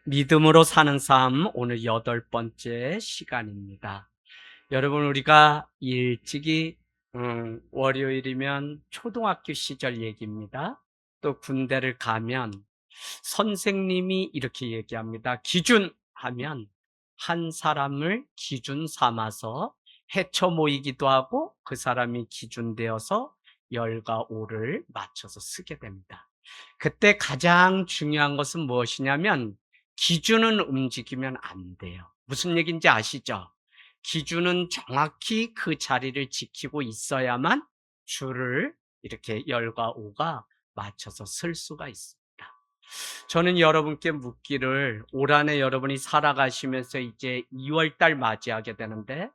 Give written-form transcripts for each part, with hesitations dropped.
믿음으로 사는 삶 오늘 8번째 시간입니다. 여러분 우리가 일찍이 월요일이면 초등학교 시절 얘기입니다. 또 군대를 가면 선생님이 이렇게 얘기합니다. 기준하면 한 사람을 기준 삼아서 헤쳐 모이기도 하고 그 사람이 기준되어서 열과 오를 맞춰서 쓰게 됩니다. 그때 가장 중요한 것은 무엇이냐면 기준은 움직이면 안 돼요. 무슨 얘기인지 아시죠? 기준은 정확히 그 자리를 지키고 있어야만 줄을 이렇게 열과 오가 맞춰서 쓸 수가 있습니다. 저는 여러분께 묻기를, 올 한해 여러분이 살아가시면서 이제 2월 달 맞이하게 되는데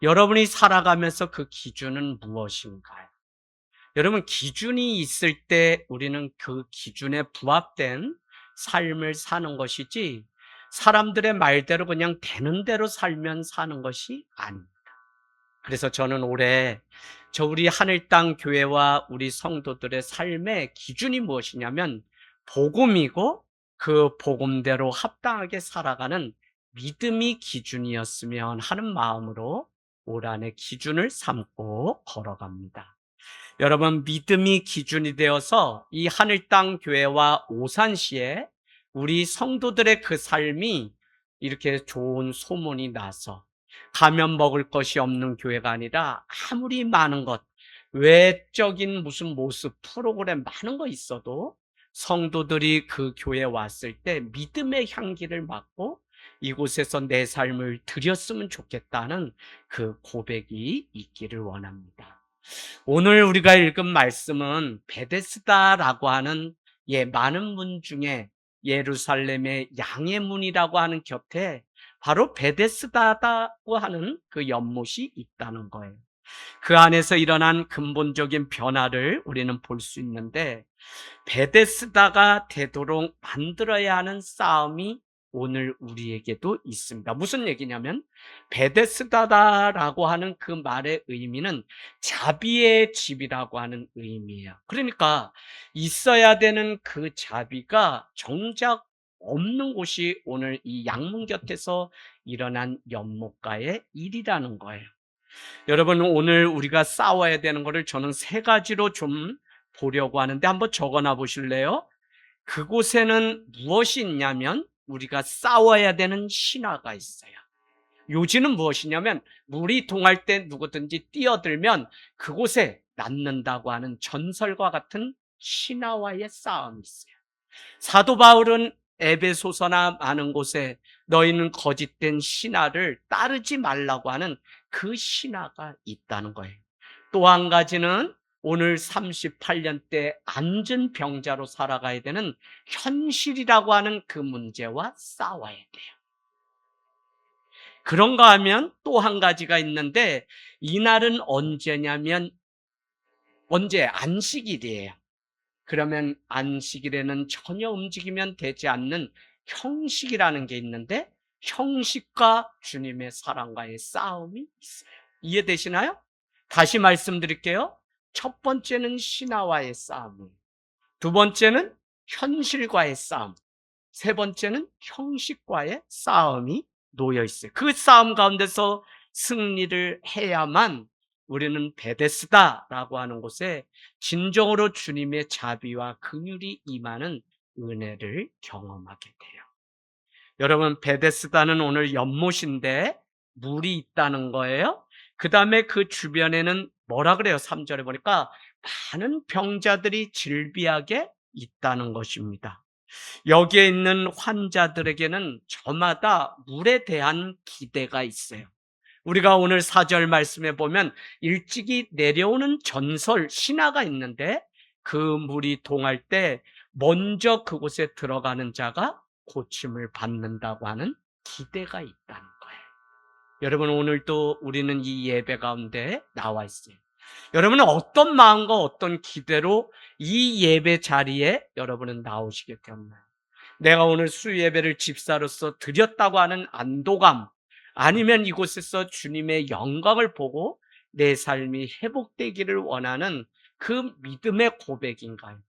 여러분이 살아가면서 그 기준은 무엇인가요? 여러분, 기준이 있을 때 우리는 그 기준에 부합된 삶을 사는 것이지 사람들의 말대로 그냥 되는 대로 살면 사는 것이 아닙니다. 그래서 저는 올해 우리 하늘 땅 교회와 우리 성도들의 삶의 기준이 무엇이냐면 복음이고, 그 복음대로 합당하게 살아가는 믿음이 기준이었으면 하는 마음으로 올 한해 기준을 삼고 걸어갑니다. 여러분, 믿음이 기준이 되어서 이 하늘 땅 교회와 오산시에 우리 성도들의 그 삶이 이렇게 좋은 소문이 나서 가면 먹을 것이 없는 교회가 아니라 아무리 많은 것, 외적인 무슨 모습, 프로그램 많은 거 있어도 성도들이 그 교회에 왔을 때 믿음의 향기를 맡고 이곳에서 내 삶을 드렸으면 좋겠다는 그 고백이 있기를 원합니다. 오늘 우리가 읽은 말씀은 베데스다라고 하는 많은 문 중에 예루살렘의 양의 문이라고 하는 곁에 바로 베데스다라고 하는 그 연못이 있다는 거예요. 그 안에서 일어난 근본적인 변화를 우리는 볼 수 있는데, 베데스다가 되도록 만들어야 하는 싸움이 오늘 우리에게도 있습니다. 무슨 얘기냐면 베데스다라고 하는 그 말의 의미는 자비의 집이라고 하는 의미예요. 그러니까 있어야 되는 그 자비가 정작 없는 곳이 오늘 이 양문 곁에서 일어난 연못가의 일이라는 거예요. 여러분, 오늘 우리가 싸워야 되는 것을 저는 세 가지로 좀 보려고 하는데 한번 적어놔 보실래요? 그곳에는 무엇이 있냐면 우리가 싸워야 되는 신화가 있어요. 요지는 무엇이냐면 물이 동할 때 누구든지 뛰어들면 그곳에 낫는다고 하는 전설과 같은 신화와의 싸움이 있어요. 사도 바울은 에베소서나 많은 곳에 너희는 거짓된 신화를 따르지 말라고 하는 그 신화가 있다는 거예요. 또 한 가지는 오늘 38년 때 앉은 병자로 살아가야 되는 현실이라고 하는 그 문제와 싸워야 돼요. 그런가 하면 또 한 가지가 있는데, 이날은 언제냐면 언제? 안식일이에요. 그러면 안식일에는 전혀 움직이면 되지 않는 형식이라는 게 있는데, 형식과 주님의 사랑과의 싸움이 있어요. 이해되시나요? 다시 말씀드릴게요. 첫 번째는 신화와의 싸움, 두 번째는 현실과의 싸움, 세 번째는 형식과의 싸움이 놓여 있어요. 그 싸움 가운데서 승리를 해야만 우리는 베데스다라고 하는 곳에 진정으로 주님의 자비와 긍휼이 임하는 은혜를 경험하게 돼요. 여러분, 베데스다는 오늘 연못인데 물이 있다는 거예요. 그 다음에 그 주변에는 뭐라 그래요? 3절에 보니까 많은 병자들이 질비하게 있다는 것입니다. 여기에 있는 환자들에게는 저마다 물에 대한 기대가 있어요. 우리가 오늘 4절 말씀에 보면 일찍이 내려오는 전설, 신화가 있는데 그 물이 동할 때 먼저 그곳에 들어가는 자가 고침을 받는다고 하는 기대가 있다는 거예요. 여러분, 오늘도 우리는 이 예배 가운데 나와 있어요. 여러분은 어떤 마음과 어떤 기대로 이 예배 자리에 여러분은 나오시게 되었나요? 내가 오늘 수예배를 집사로서 드렸다고 하는 안도감, 아니면 이곳에서 주님의 영광을 보고 내 삶이 회복되기를 원하는 그 믿음의 고백인가요?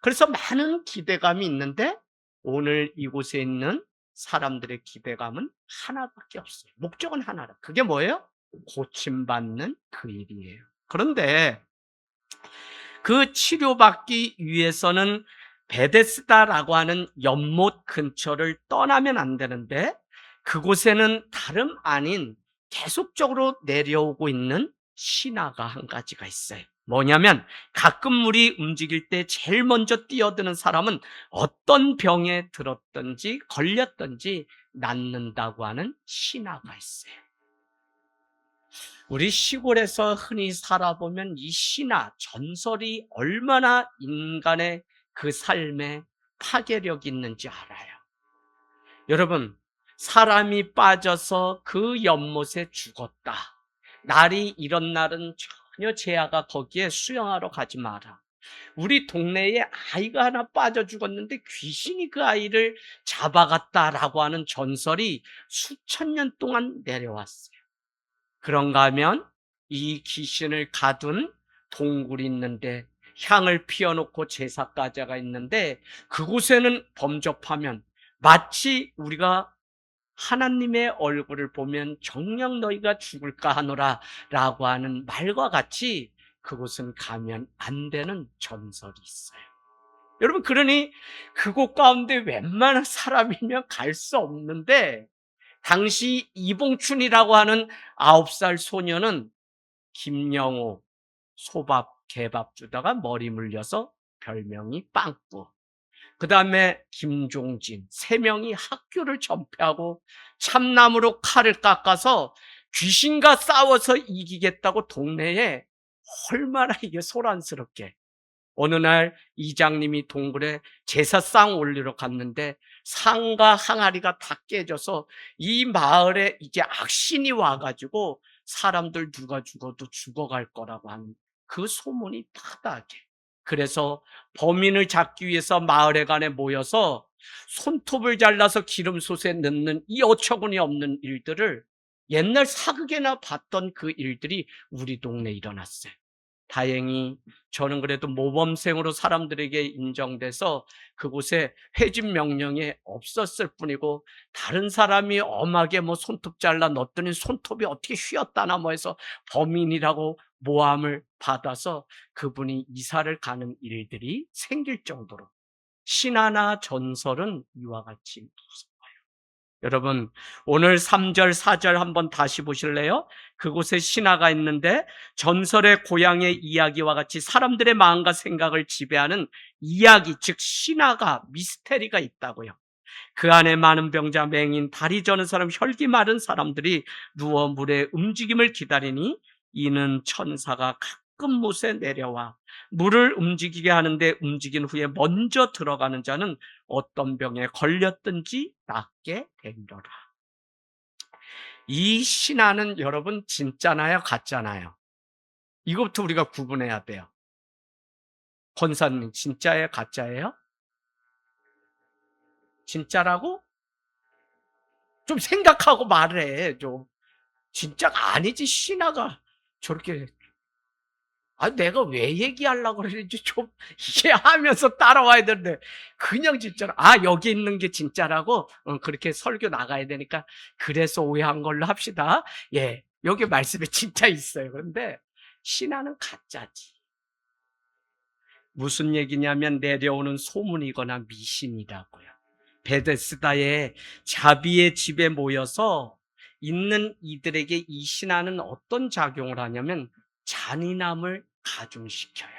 그래서 많은 기대감이 있는데 오늘 이곳에 있는 사람들의 기대감은 하나밖에 없어요. 목적은 하나라. 그게 뭐예요? 고침받는 그 일이에요. 그런데 그 치료받기 위해서는 베데스다라고 하는 연못 근처를 떠나면 안 되는데, 그곳에는 다름 아닌 계속적으로 내려오고 있는 신화가 한 가지가 있어요. 뭐냐면, 가끔 물이 움직일 때 제일 먼저 뛰어드는 사람은 어떤 병에 들었든지 걸렸든지 낫는다고 하는 신화가 있어요. 우리 시골에서 흔히 살아보면 이 신화, 전설이 얼마나 인간의 그 삶에 파괴력이 있는지 알아요. 여러분, 사람이 빠져서 그 연못에 죽었다. 날이 이런 날은 전혀 제아가 거기에 수영하러 가지 마라. 우리 동네에 아이가 하나 빠져 죽었는데 귀신이 그 아이를 잡아갔다라고 하는 전설이 수천 년 동안 내려왔어요. 그런가 하면 이 귀신을 가둔 동굴이 있는데, 향을 피워놓고 제사가자가 있는데, 그곳에는 범접하면 마치 우리가 하나님의 얼굴을 보면 정녕 너희가 죽을까 하노라 라고 하는 말과 같이 그곳은 가면 안 되는 전설이 있어요. 여러분, 그러니 그곳 가운데 웬만한 사람이면 갈 수 없는데, 당시 이봉춘이라고 하는 9살 소녀는 김영호, 소밥, 개밥 주다가 머리 물려서 별명이 빵꾸. 그 다음에 김종진, 3명이 학교를 전폐하고 참나무로 칼을 깎아서 귀신과 싸워서 이기겠다고 동네에 얼마나 이게 소란스럽게. 어느 날 이장님이 동굴에 제사상 올리러 갔는데 상과 항아리가 다 깨져서 이 마을에 이제 악신이 와가지고 사람들 누가 죽어도 죽어갈 거라고 하는 그 소문이 파다하게. 그래서 범인을 잡기 위해서 마을회관에 모여서 손톱을 잘라서 기름솥에 넣는 이 어처구니 없는 일들을, 옛날 사극에나 봤던 그 일들이 우리 동네에 일어났어요. 다행히 저는 그래도 모범생으로 사람들에게 인정돼서 그곳에 회집 명령이 없었을 뿐이고, 다른 사람이 엄하게 손톱 잘라 넣었더니 손톱이 어떻게 휘었다나 해서 범인이라고 모함을 받아서 그분이 이사를 가는 일들이 생길 정도로, 신화나 전설은 이와 같이 무서워요. 여러분, 오늘 3절, 4절 한번 다시 보실래요? 그곳에 신화가 있는데 전설의 고향의 이야기와 같이 사람들의 마음과 생각을 지배하는 이야기, 즉 신화가, 미스테리가 있다고요. 그 안에 많은 병자, 맹인, 다리 저는 사람, 혈기 마른 사람들이 누워 물의 움직임을 기다리니, 이는 천사가 가끔 못에 내려와 물을 움직이게 하는데, 움직인 후에 먼저 들어가는 자는 어떤 병에 걸렸든지 낫게 되리라. 이 신화는 여러분 진짜나요, 가짜나요? 이것부터 우리가 구분해야 돼요. 권사님, 진짜예요, 가짜예요? 진짜라고? 좀 생각하고 말해. 좀 진짜가 아니지, 신화가 저렇게. 내가 왜 얘기하려고 그러는지 좀 이해하면서 따라와야 되는데, 그냥 진짜로, 여기 있는 게 진짜라고, 그렇게 설교 나가야 되니까, 그래서 오해한 걸로 합시다. 예, 여기 말씀에 진짜 있어요. 그런데 신화는 가짜지. 무슨 얘기냐면 내려오는 소문이거나 미신이라고요. 베데스다의 자비의 집에 모여서 있는 이들에게 이 신화는 어떤 작용을 하냐면 잔인함을 가중시켜요.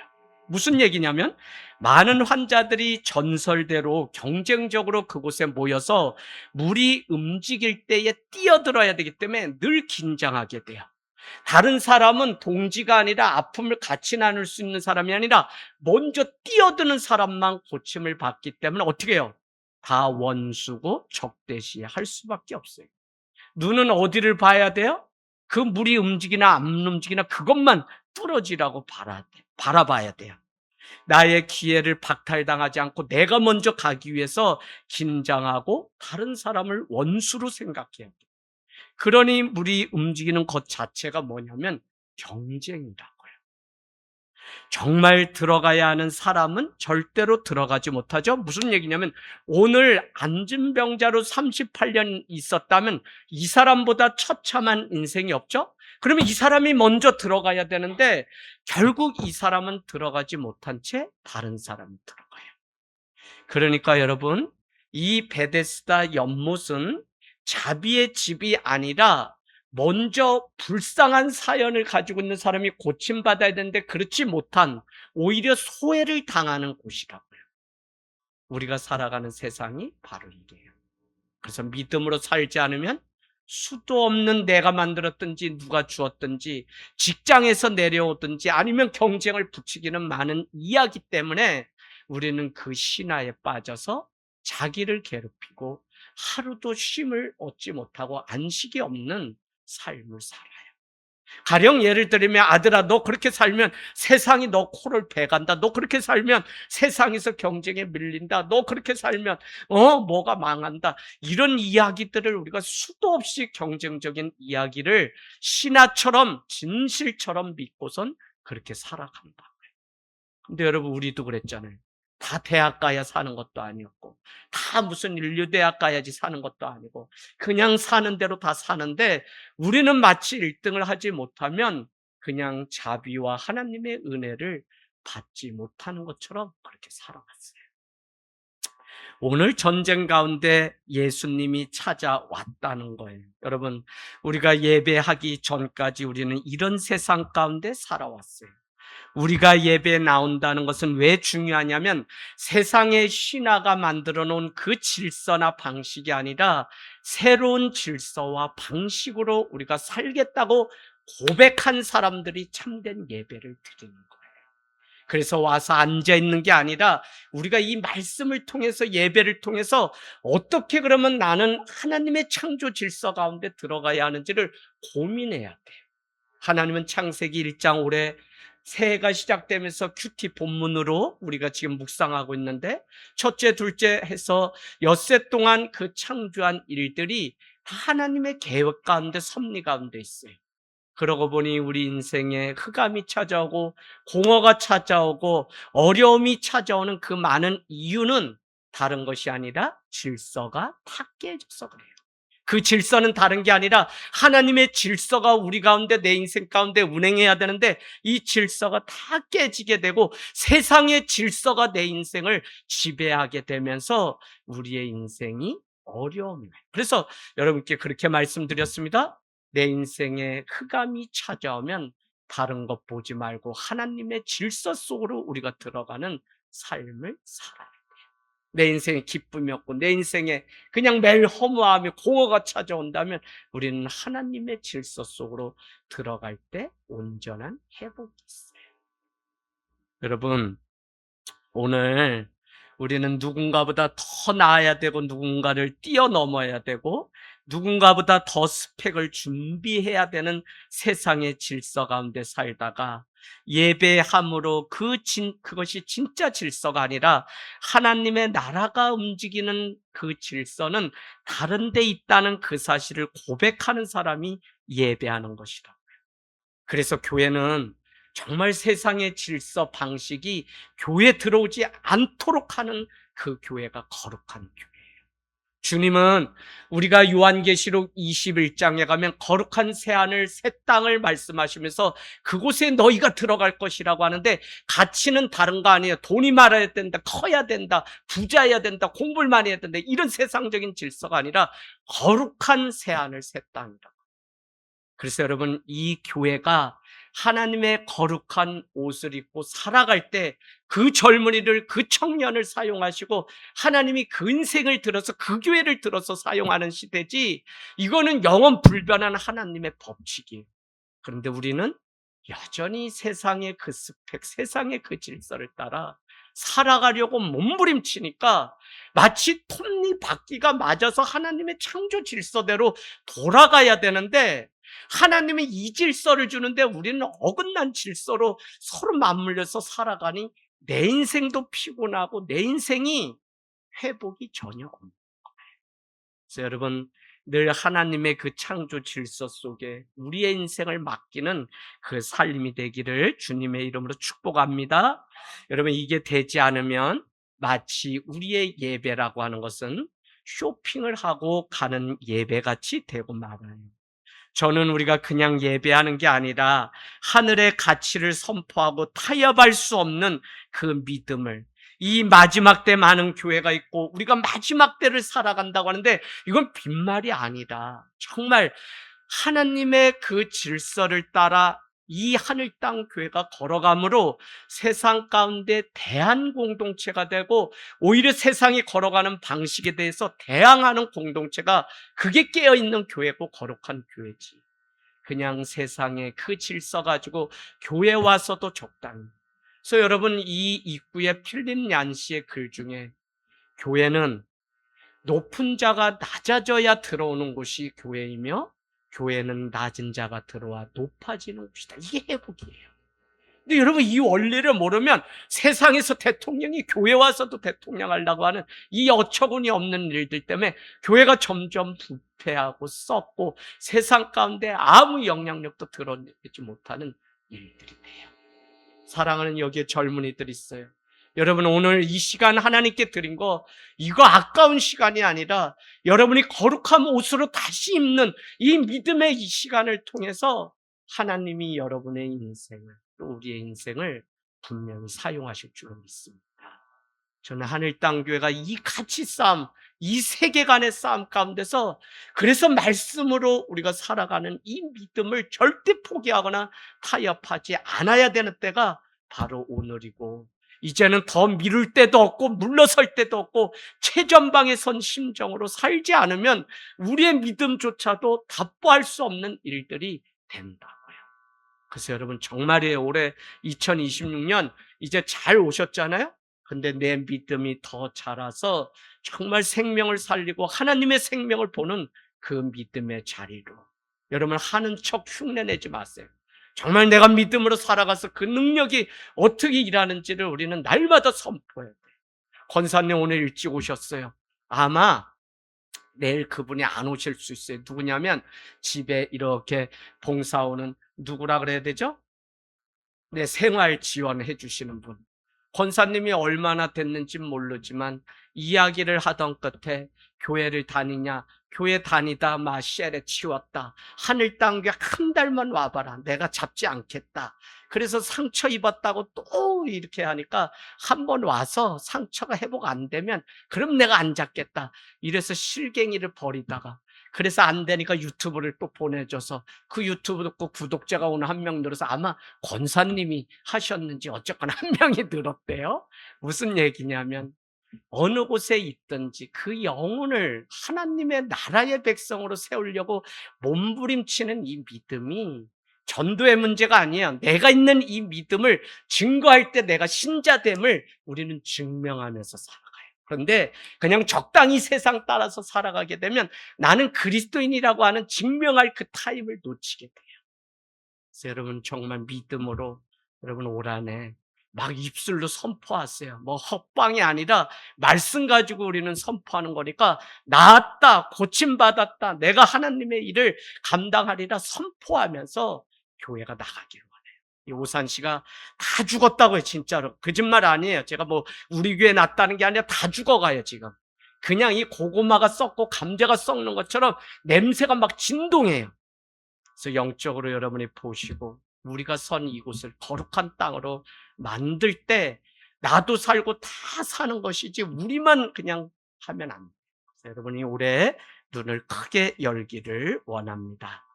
무슨 얘기냐면, 많은 환자들이 전설대로 경쟁적으로 그곳에 모여서 물이 움직일 때에 뛰어들어야 되기 때문에 늘 긴장하게 돼요. 다른 사람은 동지가 아니라, 아픔을 같이 나눌 수 있는 사람이 아니라 먼저 뛰어드는 사람만 고침을 받기 때문에 어떻게 해요? 다 원수고 적대시할 수밖에 없어요. 눈은 어디를 봐야 돼요? 그 물이 움직이나 안 움직이나 그것만 뚫어지라고 바라봐야 돼요. 나의 기회를 박탈당하지 않고 내가 먼저 가기 위해서 긴장하고 다른 사람을 원수로 생각해요. 그러니 물이 움직이는 것 자체가 뭐냐면 경쟁이라고요. 정말 들어가야 하는 사람은 절대로 들어가지 못하죠. 무슨 얘기냐면 오늘 안진병자로 38년 있었다면 이 사람보다 처참한 인생이 없죠. 그러면 이 사람이 먼저 들어가야 되는데 결국 이 사람은 들어가지 못한 채 다른 사람이 들어가요. 그러니까 여러분, 이 베데스다 연못은 자비의 집이 아니라 먼저 불쌍한 사연을 가지고 있는 사람이 고침받아야 되는데 그렇지 못한 오히려 소외를 당하는 곳이라고요. 우리가 살아가는 세상이 바로 이게요. 그래서 믿음으로 살지 않으면 수도 없는 내가 만들었든지 누가 주었든지 직장에서 내려오든지 아니면 경쟁을 부추기는 많은 이야기 때문에 우리는 그 신화에 빠져서 자기를 괴롭히고 하루도 쉼을 얻지 못하고 안식이 없는 삶을 살아요. 가령 예를 들면 아들아 너 그렇게 살면 세상이 너 코를 베간다. 너 그렇게 살면 세상에서 경쟁에 밀린다. 너 그렇게 살면 뭐가 망한다. 이런 이야기들을 우리가 수도 없이 경쟁적인 이야기를 신화처럼 진실처럼 믿고선 그렇게 살아간다. 근데 여러분 우리도 그랬잖아요. 다 대학 가야 사는 것도 아니었고 다 무슨 인류대학 가야지 사는 것도 아니고 그냥 사는 대로 다 사는데 우리는 마치 1등을 하지 못하면 그냥 자비와 하나님의 은혜를 받지 못하는 것처럼 그렇게 살아갔어요. 오늘 전쟁 가운데 예수님이 찾아왔다는 거예요. 여러분 우리가 예배하기 전까지 우리는 이런 세상 가운데 살아왔어요. 우리가 예배에 나온다는 것은 왜 중요하냐면 세상의 신화가 만들어 놓은 그 질서나 방식이 아니라 새로운 질서와 방식으로 우리가 살겠다고 고백한 사람들이 참된 예배를 드리는 거예요. 그래서 와서 앉아 있는 게 아니라 우리가 이 말씀을 통해서 예배를 통해서 어떻게 그러면 나는 하나님의 창조 질서 가운데 들어가야 하는지를 고민해야 돼요. 하나님은 창세기 1장 올해 새해가 시작되면서 큐티 본문으로 우리가 지금 묵상하고 있는데 첫째, 둘째 해서 엿새 동안 그 창조한 일들이 다 하나님의 계획 가운데 섭리 가운데 있어요. 그러고 보니 우리 인생에 흑암이 찾아오고 공허가 찾아오고 어려움이 찾아오는 그 많은 이유는 다른 것이 아니라 질서가 다 깨져서 그래요. 그 질서는 다른 게 아니라 하나님의 질서가 우리 가운데 내 인생 가운데 운행해야 되는데 이 질서가 다 깨지게 되고 세상의 질서가 내 인생을 지배하게 되면서 우리의 인생이 어려움이 와요. 그래서 여러분께 그렇게 말씀드렸습니다. 내 인생에 흑암이 찾아오면 다른 것 보지 말고 하나님의 질서 속으로 우리가 들어가는 삶을 살아요. 내 인생에 기쁨이 없고 내 인생에 그냥 매일 허무함이 공허가 찾아온다면 우리는 하나님의 질서 속으로 들어갈 때 온전한 회복이 있어요. 여러분 오늘 우리는 누군가보다 더 나아야 되고 누군가를 뛰어넘어야 되고 누군가보다 더 스펙을 준비해야 되는 세상의 질서 가운데 살다가 예배함으로 그것이 진짜 질서가 아니라 하나님의 나라가 움직이는 그 질서는 다른 데 있다는 그 사실을 고백하는 사람이 예배하는 것이다. 그래서 교회는 정말 세상의 질서 방식이 교회에 들어오지 않도록 하는 그 교회가 거룩한 교회예요. 주님은 우리가 요한계시록 21장에 가면 거룩한 새하늘 새 땅을 말씀하시면서 그곳에 너희가 들어갈 것이라고 하는데 가치는 다른 거 아니에요. 돈이 많아야 된다, 커야 된다, 부자여야 된다, 공부를 많이 해야 된다, 이런 세상적인 질서가 아니라 거룩한 새하늘 새 땅이다. 그래서 여러분 이 교회가 하나님의 거룩한 옷을 입고 살아갈 때 그 젊은이를 그 청년을 사용하시고 하나님이 그 인생을 들어서 그 교회를 들어서 사용하는 시대지 이거는 영원 불변한 하나님의 법칙이에요. 그런데 우리는 여전히 세상의 그 스펙, 세상의 그 질서를 따라 살아가려고 몸부림치니까 마치 톱니바퀴가 맞아서 하나님의 창조 질서대로 돌아가야 되는데 하나님이 이 질서를 주는데 우리는 어긋난 질서로 서로 맞물려서 살아가니 내 인생도 피곤하고 내 인생이 회복이 전혀 없는 거예요. 그래서 여러분 늘 하나님의 그 창조 질서 속에 우리의 인생을 맡기는 그 삶이 되기를 주님의 이름으로 축복합니다. 여러분, 이게 되지 않으면 마치 우리의 예배라고 하는 것은 쇼핑을 하고 가는 예배같이 되고 말아요. 저는 우리가 그냥 예배하는 게 아니라 하늘의 가치를 선포하고 타협할 수 없는 그 믿음을, 이 마지막 때 많은 교회가 있고 우리가 마지막 때를 살아간다고 하는데 이건 빈말이 아니라 정말 하나님의 그 질서를 따라 이 하늘 땅 교회가 걸어감으로 세상 가운데 대한 공동체가 되고, 오히려 세상이 걸어가는 방식에 대해서 대항하는 공동체가, 그게 깨어있는 교회고 거룩한 교회지. 그냥 세상에 그 질서 가지고 교회 와서도 적당히. 그래서 여러분, 이 입구에 필립 얀시의 글 중에 교회는 높은 자가 낮아져야 들어오는 곳이 교회이며 교회는 낮은 자가 들어와 높아지는 곳이다. 이게 회복이에요. 근데 여러분, 이 원리를 모르면 세상에서 대통령이 교회 와서도 대통령 하려고 하는 이 어처구니 없는 일들 때문에 교회가 점점 부패하고 썩고 세상 가운데 아무 영향력도 드러내지 못하는 일들이 돼요. 사랑하는 여기에 젊은이들 있어요. 여러분, 오늘 이 시간 하나님께 드린 거, 이거 아까운 시간이 아니라 여러분이 거룩한 옷으로 다시 입는 이 믿음의 이 시간을 통해서 하나님이 여러분의 인생을, 또 우리의 인생을 분명히 사용하실 줄로 믿습니다. 저는 하늘 땅 교회가 이 가치 싸움, 이 세계관의 싸움 가운데서, 그래서 말씀으로 우리가 살아가는 이 믿음을 절대 포기하거나 타협하지 않아야 되는 때가 바로 오늘이고, 이제는 더 미룰 때도 없고 물러설 때도 없고 최전방에 선 심정으로 살지 않으면 우리의 믿음조차도 답보할 수 없는 일들이 된다고요. 그래서 여러분, 정말이에요. 올해 2026년 이제 잘 오셨잖아요. 근데 내 믿음이 더 자라서 정말 생명을 살리고 하나님의 생명을 보는 그 믿음의 자리로, 여러분, 하는 척 흉내내지 마세요. 정말 내가 믿음으로 살아가서 그 능력이 어떻게 일하는지를 우리는 날마다 선포해야 돼요. 권사님 오늘 일찍 오셨어요. 아마 내일 그분이 안 오실 수 있어요. 누구냐면 집에 이렇게 봉사오는, 누구라 그래야 되죠? 네, 생활 지원해 주시는 분. 권사님이 얼마나 됐는지 모르지만 이야기를 하던 끝에 교회를 다니냐, 교회 다니다 쉘에 치웠다, 하늘 땅 교회 한 달만 와봐라, 내가 잡지 않겠다. 그래서 상처 입었다고 또 이렇게 하니까 한 번 와서 상처가 회복 안 되면 그럼 내가 안 잡겠다, 이래서 실갱이를 버리다가, 그래서 안 되니까 유튜브를 또 보내줘서 그 유튜브 듣고 구독자가 오늘 한 명 늘어서 아마 권사님이 하셨는지 어쨌거나 한 명이 늘었대요. 무슨 얘기냐면 어느 곳에 있든지 그 영혼을 하나님의 나라의 백성으로 세우려고 몸부림치는 이 믿음이 전도의 문제가 아니에요. 내가 있는 이 믿음을 증거할 때 내가 신자됨을 우리는 증명하면서 살아가요. 그런데 그냥 적당히 세상 따라서 살아가게 되면 나는 그리스도인이라고 하는 증명할 그 타임을 놓치게 돼요. 그래서 여러분, 정말 믿음으로 여러분 올 한해 막 입술로 선포하세요. 뭐 헛방이 아니라 말씀 가지고 우리는 선포하는 거니까, 나았다, 고침받았다, 내가 하나님의 일을 감당하리라 선포하면서 교회가 나가기를 원해요. 이 오산 씨가 다 죽었다고요. 진짜로 거짓말 아니에요. 제가 뭐 우리 교회 났다는 게 아니라 다 죽어가요. 지금 그냥 이 고구마가 썩고 감자가 썩는 것처럼 냄새가 막 진동해요. 그래서 영적으로 여러분이 보시고 우리가 선 이곳을 거룩한 땅으로 만들 때 나도 살고 다 사는 것이지 우리만 그냥 하면 안 돼요. 그래서 여러분이 올해 눈을 크게 열기를 원합니다.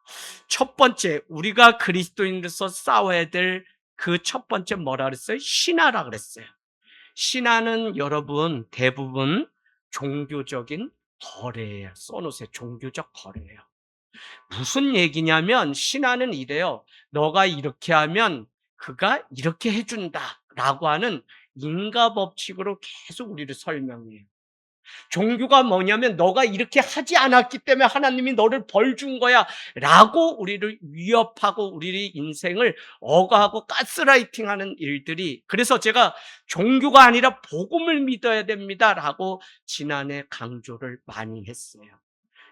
첫 번째, 우리가 그리스도인으로서 싸워야 될 그 첫 번째 뭐라 그랬어요? 신화라 그랬어요. 신화는 여러분 대부분 종교적인 거래예요. 써놓으세요. 종교적 거래예요. 무슨 얘기냐면 신화는 이래요. 너가 이렇게 하면 그가 이렇게 해준다 라고 하는 인과 법칙으로 계속 우리를 설명해요. 종교가 뭐냐면 너가 이렇게 하지 않았기 때문에 하나님이 너를 벌 준 거야 라고 우리를 위협하고 우리 인생을 억압하고 가스라이팅하는 일들이, 그래서 제가 종교가 아니라 복음을 믿어야 됩니다 라고 지난해 강조를 많이 했어요.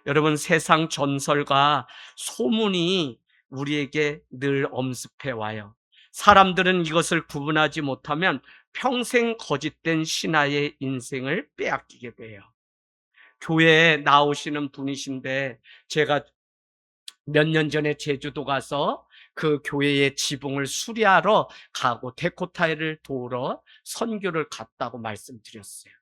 여러분, 세상 전설과 소문이 우리에게 늘 엄습해 와요. 사람들은 이것을 구분하지 못하면 평생 거짓된 신하의 인생을 빼앗기게 돼요. 교회에 나오시는 분이신데 제가 몇 년 전에 제주도 가서 그 교회의 지붕을 수리하러 가고 데코타일을 도우러 선교를 갔다고 말씀드렸어요.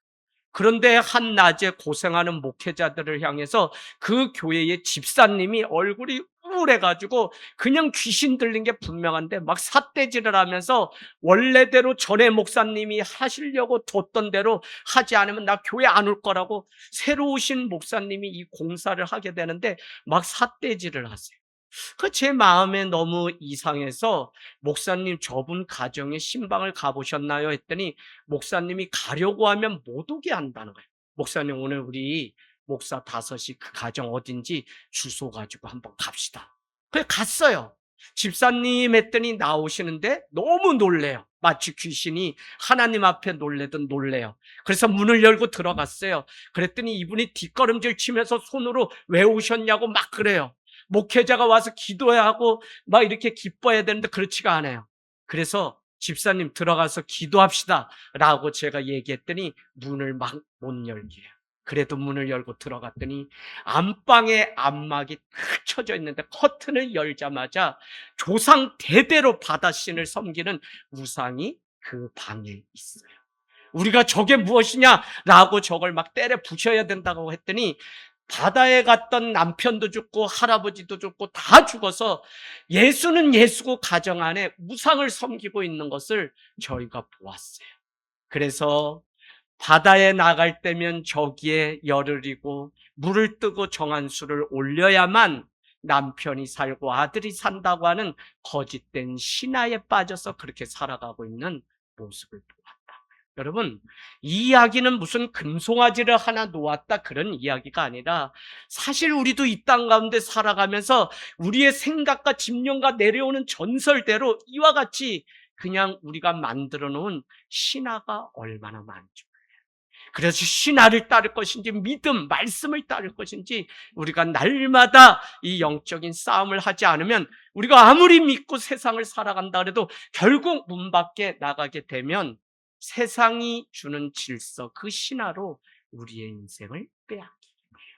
그런데 한낮에 고생하는 목회자들을 향해서 그 교회의 집사님이 얼굴이 우울해가지고 그냥 귀신 들린 게 분명한데 막 삿대질을 하면서 원래대로 전에 목사님이 하시려고 뒀던 대로 하지 않으면 나 교회 안 올 거라고 새로 오신 목사님이 이 공사를 하게 되는데 막 삿대질을 하세요. 그 제 마음에 너무 이상해서 목사님 저분 가정에 신방을 가보셨나요? 했더니 목사님이 가려고 하면 못 오게 한다는 거예요. 목사님 오늘 우리 목사 5시 그 가정 어딘지 주소 가지고 한번 갑시다. 그래 갔어요. 집사님 했더니 나오시는데 너무 놀래요. 마치 귀신이 하나님 앞에 놀래듯 놀래요. 그래서 문을 열고 들어갔어요. 그랬더니 이분이 뒷걸음질 치면서 손으로 왜 오셨냐고 막 그래요. 목회자가 와서 기도해야 하고 막 이렇게 기뻐해야 되는데 그렇지가 않아요. 그래서 집사님 들어가서 기도합시다 라고 제가 얘기했더니 문을 막 못 열게요. 그래도 문을 열고 들어갔더니 안방에 안막이 탁 쳐져 있는데 커튼을 열자마자 조상 대대로 바다신을 섬기는 우상이 그 방에 있어요. 우리가 저게 무엇이냐라고 저걸 막 때려 부셔야 된다고 했더니 바다에 갔던 남편도 죽고 할아버지도 죽고 다 죽어서 예수는 예수고 가정 안에 우상을 섬기고 있는 것을 저희가 보았어요. 그래서 바다에 나갈 때면 저기에 열을 이고 물을 뜨고 정한 수를 올려야만 남편이 살고 아들이 산다고 하는 거짓된 신화에 빠져서 그렇게 살아가고 있는 모습을 보았다. 여러분, 이 이야기는 무슨 금송아지를 하나 놓았다 그런 이야기가 아니라 사실 우리도 이 땅 가운데 살아가면서 우리의 생각과 집념과 내려오는 전설대로 이와 같이 그냥 우리가 만들어 놓은 신화가 얼마나 많죠. 그래서 신화를 따를 것인지 믿음, 말씀을 따를 것인지 우리가 날마다 이 영적인 싸움을 하지 않으면 우리가 아무리 믿고 세상을 살아간다 해도 결국 문 밖에 나가게 되면 세상이 주는 질서, 그 신화로 우리의 인생을 빼앗기게 돼요.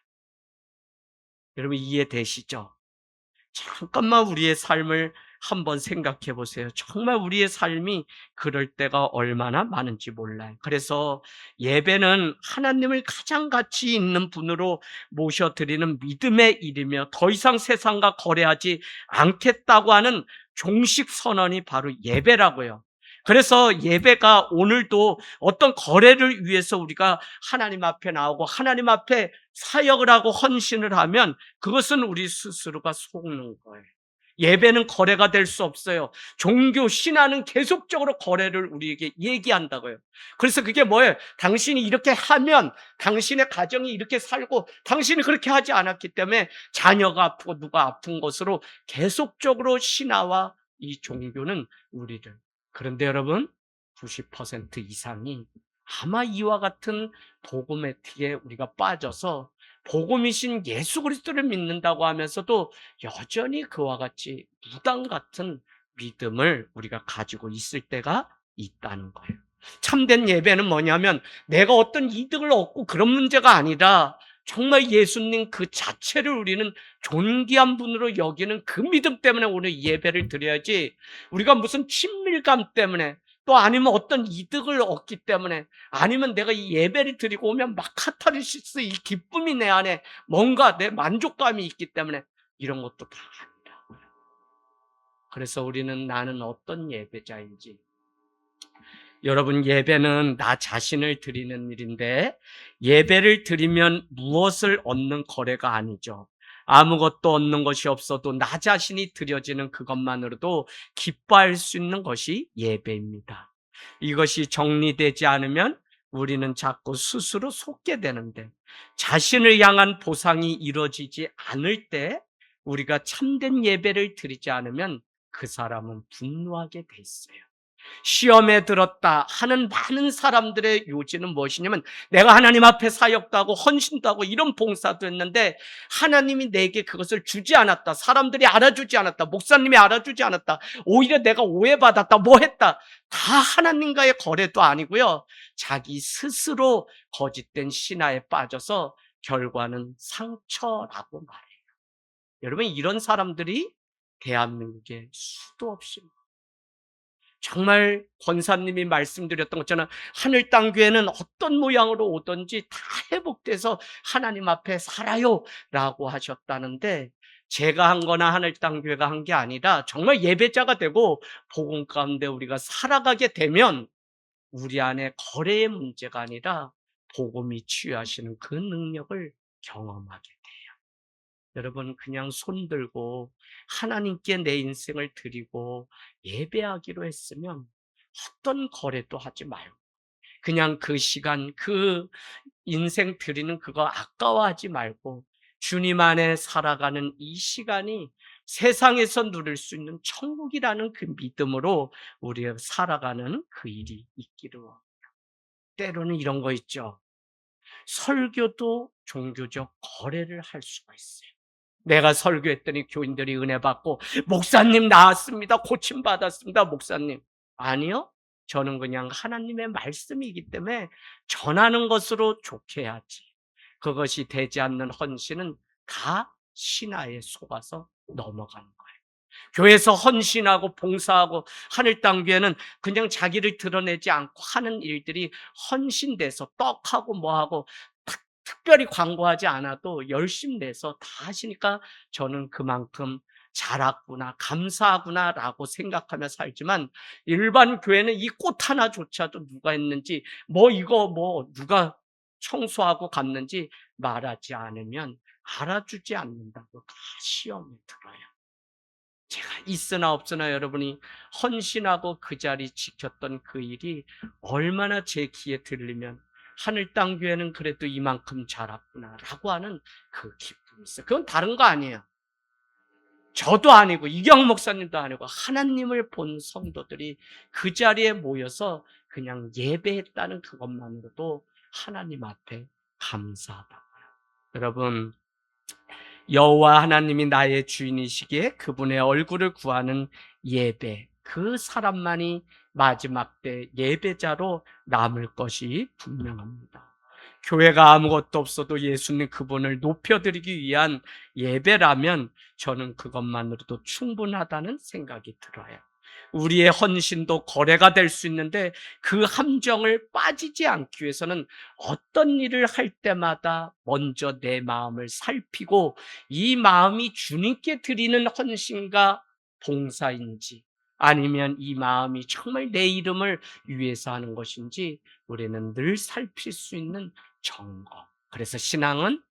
여러분 이해되시죠? 잠깐만 우리의 삶을 한번 생각해 보세요. 정말 우리의 삶이 그럴 때가 얼마나 많은지 몰라요. 그래서 예배는 하나님을 가장 가치 있는 분으로 모셔드리는 믿음의 일이며 더 이상 세상과 거래하지 않겠다고 하는 종식 선언이 바로 예배라고요. 그래서 예배가 오늘도 어떤 거래를 위해서 우리가 하나님 앞에 나오고 하나님 앞에 사역을 하고 헌신을 하면 그것은 우리 스스로가 속는 거예요. 예배는 거래가 될 수 없어요. 종교, 신화는 계속적으로 거래를 우리에게 얘기한다고요. 그래서 그게 뭐예요? 당신이 이렇게 하면 당신의 가정이 이렇게 살고 당신이 그렇게 하지 않았기 때문에 자녀가 아프고 누가 아픈 것으로 계속적으로 신화와 이 종교는 우리를. 그런데 여러분 90% 이상이 아마 이와 같은 복음의 틀에 우리가 빠져서 복음이신 예수 그리스도를 믿는다고 하면서도 여전히 그와 같이 무당 같은 믿음을 우리가 가지고 있을 때가 있다는 거예요. 참된 예배는 뭐냐면 내가 어떤 이득을 얻고 그런 문제가 아니라 정말 예수님 그 자체를 우리는 존귀한 분으로 여기는 그 믿음 때문에 오늘 예배를 드려야지 우리가 무슨 친밀감 때문에 또 아니면 어떤 이득을 얻기 때문에 아니면 내가 이 예배를 드리고 오면 막 카타르시스 이 기쁨이 내 안에 뭔가 내 만족감이 있기 때문에 이런 것도 다 아니라고요. 그래서 우리는 나는 어떤 예배자인지 여러분 예배는 나 자신을 드리는 일인데 예배를 드리면 무엇을 얻는 거래가 아니죠. 아무것도 얻는 것이 없어도 나 자신이 드려지는 그것만으로도 기뻐할 수 있는 것이 예배입니다. 이것이 정리되지 않으면 우리는 자꾸 스스로 속게 되는데 자신을 향한 보상이 이루어지지 않을 때 우리가 참된 예배를 드리지 않으면 그 사람은 분노하게 돼 있어요. 시험에 들었다 하는 많은 사람들의 요지는 무엇이냐면 내가 하나님 앞에 사역도 하고 헌신도 하고 이런 봉사도 했는데 하나님이 내게 그것을 주지 않았다. 사람들이 알아주지 않았다. 목사님이 알아주지 않았다. 오히려 내가 오해받았다. 뭐 했다. 다 하나님과의 거래도 아니고요. 자기 스스로 거짓된 신화에 빠져서 결과는 상처라고 말해요. 여러분, 이런 사람들이 대한민국에 수도 없이, 정말 권사님이 말씀드렸던 것처럼 하늘 땅 교회는 어떤 모양으로 오든지 다 회복돼서 하나님 앞에 살아요 라고 하셨다는데, 제가 한 거나 하늘 땅 교회가 한 게 아니라 정말 예배자가 되고 복음 가운데 우리가 살아가게 되면 우리 안에 거래의 문제가 아니라 복음이 치유하시는 그 능력을 경험하게 돼요. 여러분, 그냥 손 들고 하나님께 내 인생을 드리고 예배하기로 했으면 어떤 거래도 하지 말고 그냥 그 시간, 그 인생 드리는 그거 아까워하지 말고 주님 안에 살아가는 이 시간이 세상에서 누릴 수 있는 천국이라는 그 믿음으로 우리가 살아가는 그 일이 있기를 원해요. 때로는 이런 거 있죠. 설교도 종교적 거래를 할 수가 있어요. 내가 설교했더니 교인들이 은혜 받고 목사님 나았습니다. 고침 받았습니다. 목사님. 아니요. 저는 그냥 하나님의 말씀이기 때문에 전하는 것으로 좋게 해야지. 그것이 되지 않는 헌신은 다 신화에 속아서 넘어가는 거예요. 교회에서 헌신하고 봉사하고 하늘 땅 교회는 그냥 자기를 드러내지 않고 하는 일들이 헌신돼서 떡하고 뭐하고 특별히 광고하지 않아도 열심히 내서 다 하시니까 저는 그만큼 잘했구나, 감사하구나라고 생각하며 살지만, 일반 교회는 이 꽃 하나조차도 누가 했는지, 뭐 이거 뭐 누가 청소하고 갔는지 말하지 않으면 알아주지 않는다고 다 시험에 들어요. 제가 있으나 없으나 여러분이 헌신하고 그 자리 지켰던 그 일이 얼마나 제 귀에 들리면 하늘 땅 교회는 그래도 이만큼 자랐구나라고 하는 그 기쁨이 있어요. 그건 다른 거 아니에요. 저도 아니고 이경 목사님도 아니고 하나님을 본 성도들이 그 자리에 모여서 그냥 예배했다는 그것만으로도 하나님 앞에 감사하다고요. 여러분, 여호와 하나님이 나의 주인이시기에 그분의 얼굴을 구하는 예배, 그 사람만이 마지막 때 예배자로 남을 것이 분명합니다. 교회가 아무것도 없어도 예수님 그분을 높여드리기 위한 예배라면 저는 그것만으로도 충분하다는 생각이 들어요. 우리의 헌신도 거래가 될 수 있는데 그 함정을 빠지지 않기 위해서는 어떤 일을 할 때마다 먼저 내 마음을 살피고 이 마음이 주님께 드리는 헌신과 봉사인지 아니면 이 마음이 정말 내 이름을 위해서 하는 것인지 우리는 늘 살필 수 있는 점검. 그래서 신앙은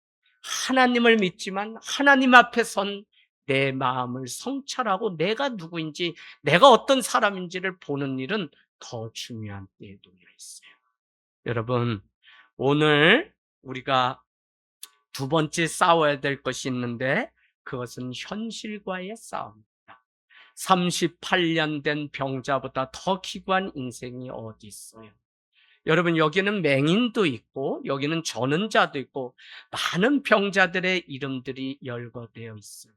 하나님을 믿지만 하나님 앞에 선 내 마음을 성찰하고 내가 누구인지 내가 어떤 사람인지를 보는 일은 더 중요한 때에 놓여 있어요. 여러분, 오늘 우리가 두 번째 싸워야 될 것이 있는데 그것은 현실과의 싸움입니다. 38년 된 병자보다 더 기구한 인생이 어디 있어요? 여러분, 여기는 맹인도 있고 여기는 전은자도 있고 많은 병자들의 이름들이 열거되어 있어요.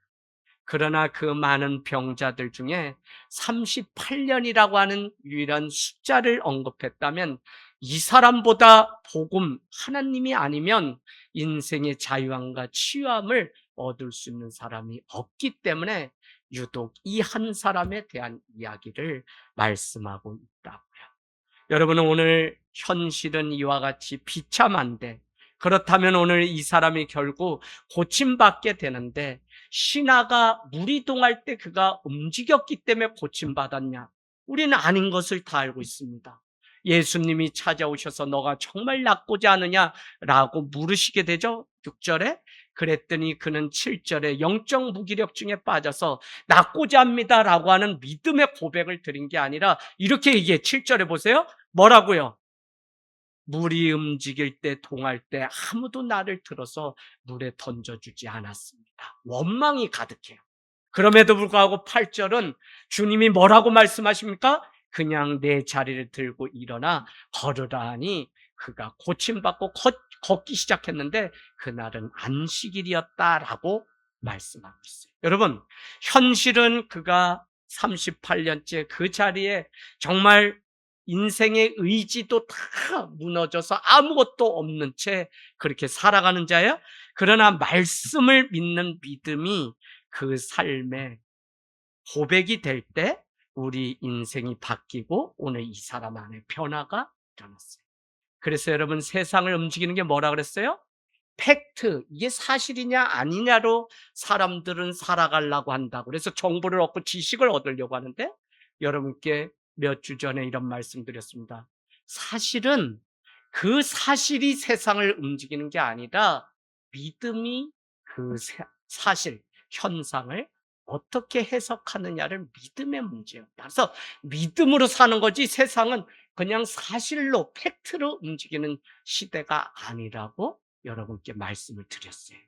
그러나 그 많은 병자들 중에 38년이라고 하는 유일한 숫자를 언급했다면 이 사람보다 복음, 하나님이 아니면 인생의 자유함과 치유함을 얻을 수 있는 사람이 없기 때문에 유독 이 한 사람에 대한 이야기를 말씀하고 있다고요. 여러분은 오늘 현실은 이와 같이 비참한데, 그렇다면 오늘 이 사람이 결국 고침받게 되는데, 신하가 무리동할 때 그가 움직였기 때문에 고침받았냐? 우리는 아닌 것을 다 알고 있습니다. 예수님이 찾아오셔서 너가 정말 낫고자 하느냐라고 물으시게 되죠. 6절에. 그랬더니 그는 7절에 영적 무기력증에 빠져서 낫고자 합니다라고 하는 믿음의 고백을 드린 게 아니라 이렇게 얘기해. 7절에 보세요. 뭐라고요? 물이 움직일 때 동할 때 아무도 나를 들어서 물에 던져주지 않았습니다. 원망이 가득해요. 그럼에도 불구하고 8절은 주님이 뭐라고 말씀하십니까? 그냥 내 자리를 들고 일어나 걸으라 하니 그가 고침받고 걷기 시작했는데 그날은 안식일이었다라고 말씀하고 있어요. 여러분, 현실은 그가 38년째 그 자리에 정말 인생의 의지도 다 무너져서 아무것도 없는 채 그렇게 살아가는 자예요. 그러나 말씀을 믿는 믿음이 그 삶의 고백이 될 때 우리 인생이 바뀌고 오늘 이 사람 안에 변화가 일어났어요. 그래서 여러분, 세상을 움직이는 게 뭐라 그랬어요? 팩트, 이게 사실이냐 아니냐로 사람들은 살아가려고 한다고. 그래서 정보를 얻고 지식을 얻으려고 하는데, 여러분께 몇 주 전에 이런 말씀 드렸습니다. 사실은 그 사실이 세상을 움직이는 게 아니라 믿음이 그 사실, 현상을 어떻게 해석하느냐를 믿음의 문제예요. 그래서 믿음으로 사는 거지 세상은 그냥 사실로, 팩트로 움직이는 시대가 아니라고 여러분께 말씀을 드렸어요.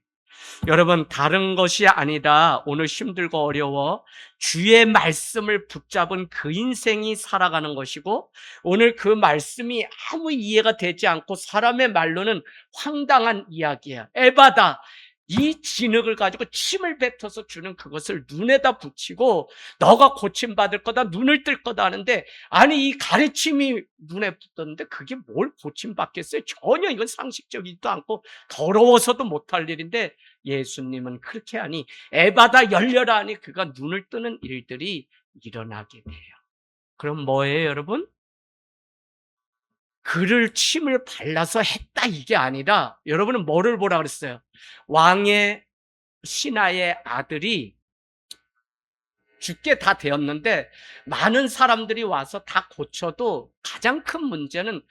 여러분, 다른 것이 아니라 오늘 힘들고 어려워 주의 말씀을 붙잡은 그 인생이 살아가는 것이고, 오늘 그 말씀이 아무 이해가 되지 않고 사람의 말로는 황당한 이야기야. 에바다. 이 진흙을 가지고 침을 뱉어서 주는 그것을 눈에다 붙이고 너가 고침받을 거다, 눈을 뜰 거다 하는데, 아니 이 가르침이 눈에 붙었는데 그게 뭘 고침받겠어요? 전혀 이건 상식적이지도 않고 더러워서도 못할 일인데, 예수님은 그렇게 하니 에바다 열려라 하니 그가 눈을 뜨는 일들이 일어나게 돼요. 그럼 뭐예요, 여러분? 그를 침을 발라서 했다 이게 아니라, 여러분은 뭐를 보라 그랬어요? 왕의 신하의 아들이 죽게 다 되었는데 많은 사람들이 와서 다 고쳐도 가장 큰 문제는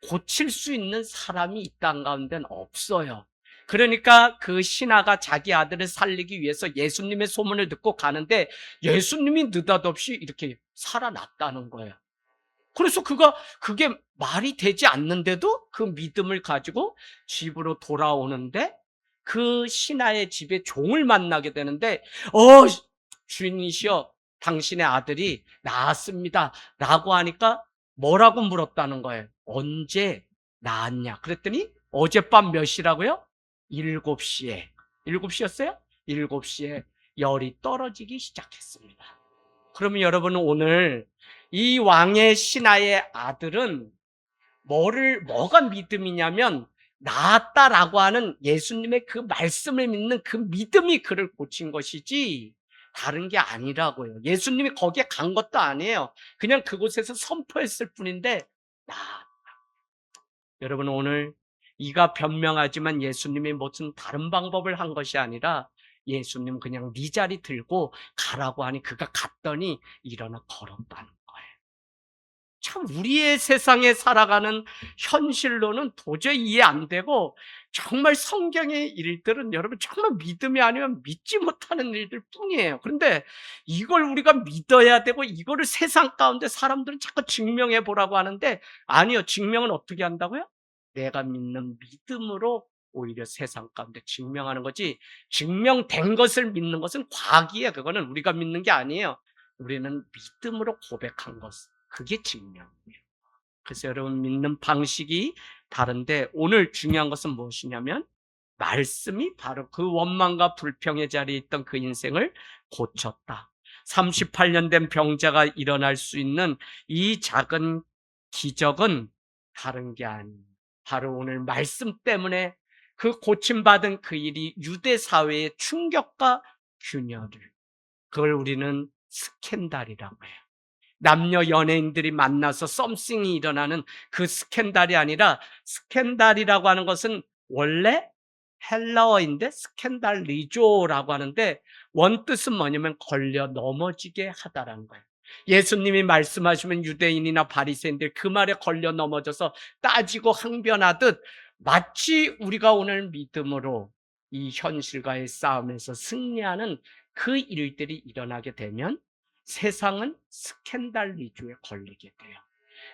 고칠 수 있는 사람이 이 땅 가운데는 없어요. 그러니까 그 신하가 자기 아들을 살리기 위해서 예수님의 소문을 듣고 가는데 예수님이 느닷없이 이렇게 살아났다는 거예요. 그래서 그게 말이 되지 않는데도 그 믿음을 가지고 집으로 돌아오는데, 그 신하의 집에 종을 만나게 되는데, 주인이시여, 당신의 아들이 나았습니다 라고 하니까 뭐라고 물었다는 거예요? 언제 나았냐? 그랬더니 어젯밤 몇 시라고요? 7시에. 7시였어요? 7시에 열이 떨어지기 시작했습니다. 그러면 여러분은 오늘 이 왕의 신하의 아들은 뭐가 믿음이냐면, 나았다라고 하는 예수님의 그 말씀을 믿는 그 믿음이 그를 고친 것이지 다른 게 아니라고요. 예수님이 거기에 간 것도 아니에요. 그냥 그곳에서 선포했을 뿐인데 나았다. 여러분, 오늘 이가 변명하지만 예수님이 무슨 다른 방법을 한 것이 아니라 예수님 그냥 네 자리 들고 가라고 하니 그가 갔더니 일어나 걸었다는 거예요. 참, 우리의 세상에 살아가는 현실로는 도저히 이해 안 되고, 정말 성경의 일들은 여러분 정말 믿음이 아니면 믿지 못하는 일들 뿐이에요. 그런데 이걸 우리가 믿어야 되고 이거를 세상 가운데 사람들은 자꾸 증명해 보라고 하는데, 아니요, 증명은 어떻게 한다고요? 내가 믿는 믿음으로 오히려 세상 가운데 증명하는 거지, 증명된 것을 믿는 것은 과학이에요. 그거는 우리가 믿는 게 아니에요. 우리는 믿음으로 고백한 것, 그게 증명이에요. 그래서 여러분, 믿는 방식이 다른데 오늘 중요한 것은 무엇이냐면, 말씀이 바로 그 원망과 불평의 자리에 있던 그 인생을 고쳤다. 38년 된 병자가 일어날 수 있는 이 작은 기적은 다른 게 아니에요. 바로 오늘 말씀 때문에 그 고침받은 그 일이 유대 사회의 충격과 균열을, 그걸 우리는 스캔들이라고 해요. 남녀 연예인들이 만나서 썸씽이 일어나는 그 스캔들이 아니라, 스캔들이라고 하는 것은 원래 헬라어인데 스캔달리조라고 하는데 원뜻은 뭐냐면 걸려 넘어지게 하다라는 거예요. 예수님이 말씀하시면 유대인이나 바리새인들 그 말에 걸려 넘어져서 따지고 항변하듯, 마치 우리가 오늘 믿음으로 이 현실과의 싸움에서 승리하는 그 일들이 일어나게 되면 세상은 스캔들 위주에 걸리게 돼요.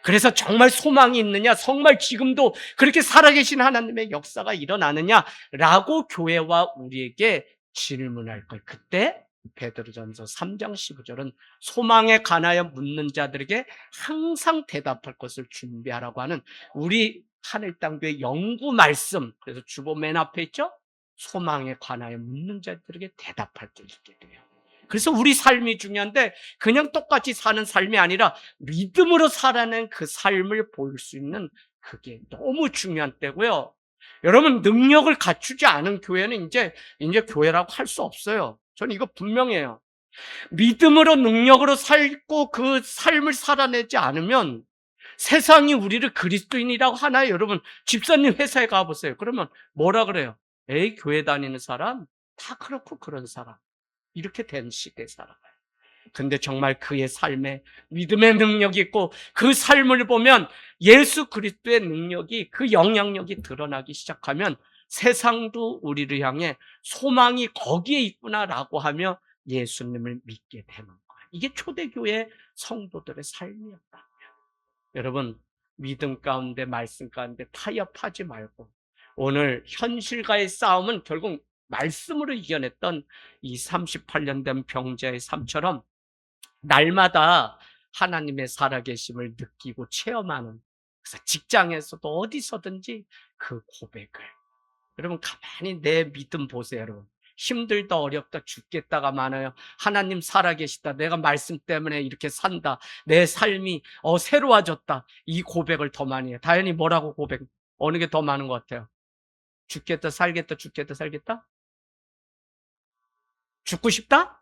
그래서 정말 소망이 있느냐, 정말 지금도 그렇게 살아계신 하나님의 역사가 일어나느냐라고 교회와 우리에게 질문할 거예요. 그때 베드로전서 3장 15절은 소망에 관하여 묻는 자들에게 항상 대답할 것을 준비하라고 하는 우리 하늘땅교회 영구 말씀. 그래서 주보 맨 앞에 있죠? 소망에 관하여 묻는 자들에게 대답할 게 있게 돼요. 그래서 우리 삶이 중요한데 그냥 똑같이 사는 삶이 아니라 믿음으로 살아낸 그 삶을 볼 수 있는 그게 너무 중요한 때고요. 여러분, 능력을 갖추지 않은 교회는 이제 교회라고 할 수 없어요. 저는 이거 분명해요. 믿음으로 능력으로 살고 그 삶을 살아내지 않으면 세상이 우리를 그리스도인이라고 하나요? 여러분, 집사님 회사에 가보세요. 그러면 뭐라 그래요? 에이, 교회 다니는 사람 다 그렇고 그런 사람. 이렇게 된 시대에 살아가요. 근데 정말 그의 삶에 믿음의 능력이 있고 그 삶을 보면 예수 그리스도의 능력이, 그 영향력이 드러나기 시작하면 세상도 우리를 향해 소망이 거기에 있구나라고 하며 예수님을 믿게 되는 거예요. 이게 초대교회 성도들의 삶이었다. 여러분, 믿음 가운데 말씀 가운데 타협하지 말고 오늘 현실과의 싸움은 결국 말씀으로 이겨냈던 이 38년 된 병자의 삶처럼 날마다 하나님의 살아계심을 느끼고 체험하는, 그래서 직장에서도 어디서든지 그 고백을, 여러분 가만히 내 믿음 보세요. 여러분, 힘들다 어렵다 죽겠다가 많아요. 하나님 살아계시다, 내가 말씀 때문에 이렇게 산다, 내 삶이 새로워졌다, 이 고백을 더 많이 해요. 다현이 뭐라고 고백, 어느 게 더 많은 것 같아요? 죽겠다 살겠다 죽겠다 살겠다? 죽고 싶다?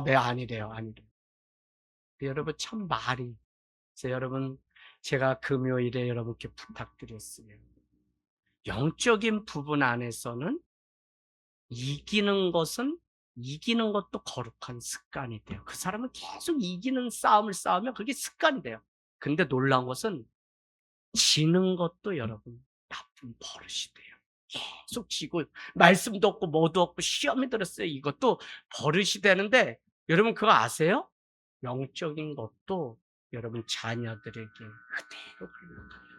네, 아니래요. 아니래요. 여러분 참 말이. 그래서 여러분, 제가 금요일에 여러분께 부탁드렸어요. 영적인 부분 안에서는 이기는 것도 거룩한 습관이 돼요. 그 사람은 계속 이기는 싸움을 싸우면 그게 습관이 돼요. 근데 놀라운 것은 지는 것도 여러분 나쁜 버릇이 돼요. 계속 지고 말씀도 없고 뭐도 없고 시험이 들었어요. 이것도 버릇이 되는데 여러분 그거 아세요? 영적인 것도 여러분 자녀들에게 그대로 흘러가요.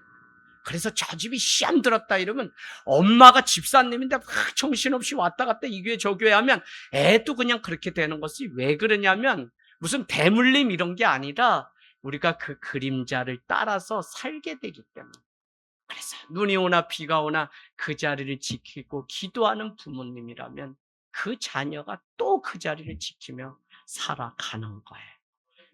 그래서 저 집이 시험 들었다 이러면 엄마가 집사님인데 막 정신없이 왔다 갔다 이 교회 저 교회 하면 애도 그냥 그렇게 되는 것이 왜 그러냐면 무슨 대물림 이런 게 아니라 우리가 그 그림자를 따라서 살게 되기 때문에. 그래서 눈이 오나 비가 오나 그 자리를 지키고 기도하는 부모님이라면 그 자녀가 또 그 자리를 지키며 살아가는 거예요.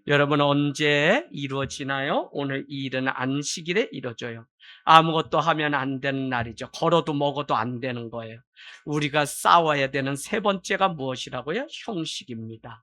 여러분 언제 이루어지나요? 오늘 이 일은 안식일에 이루어져요. 아무것도 하면 안 되는 날이죠. 걸어도 먹어도 안 되는 거예요. 우리가 싸워야 되는 세 번째가 무엇이라고요? 형식입니다.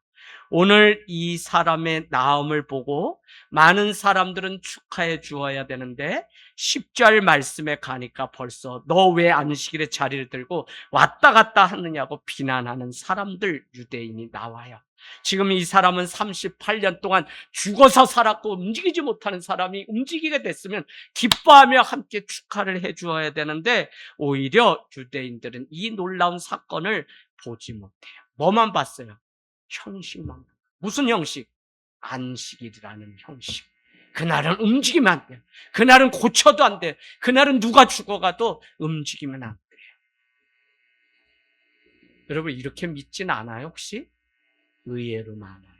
오늘 이 사람의 나음을 보고 많은 사람들은 축하해 주어야 되는데 10절 말씀에 가니까 벌써 너 왜 안식일에 자리를 들고 왔다 갔다 하느냐고 비난하는 사람들, 유대인이 나와요. 지금 이 사람은 38년 동안 죽어서 살았고 움직이지 못하는 사람이 움직이게 됐으면 기뻐하며 함께 축하를 해 주어야 되는데 오히려 유대인들은 이 놀라운 사건을 보지 못해요. 뭐만 봤어요? 형식만. 무슨 형식? 안식일이라는 형식. 그날은 움직이면 안 돼. 그날은 고쳐도 안 돼. 그날은 누가 죽어가도 움직이면 안 돼. 여러분 이렇게 믿진 않아요 혹시? 의외로 많아요.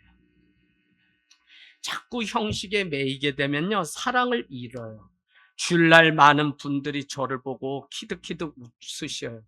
자꾸 형식에 매이게 되면요 사랑을 잃어요. 주일날 많은 분들이 저를 보고 키득키득 웃으셔요.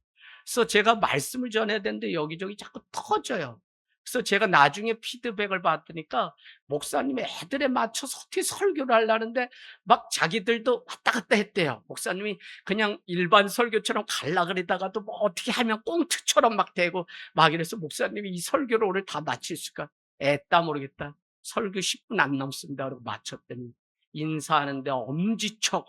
그래서 제가 말씀을 전해야 되는데 여기저기 자꾸 터져요. 그래서 제가 나중에 피드백을 받으니까 목사님이 애들에 맞춰서 어떻게 설교를 하려는데 막 자기들도 왔다 갔다 했대요. 목사님이 그냥 일반 설교처럼 갈라 그러다가도 뭐 어떻게 하면 꽁트처럼 막 되고 막 이래서 목사님이 이 설교를 오늘 다 마칠 수가 애따 모르겠다. 설교 10분 안 넘습니다. 그러고 마쳤더니 인사하는데 엄지척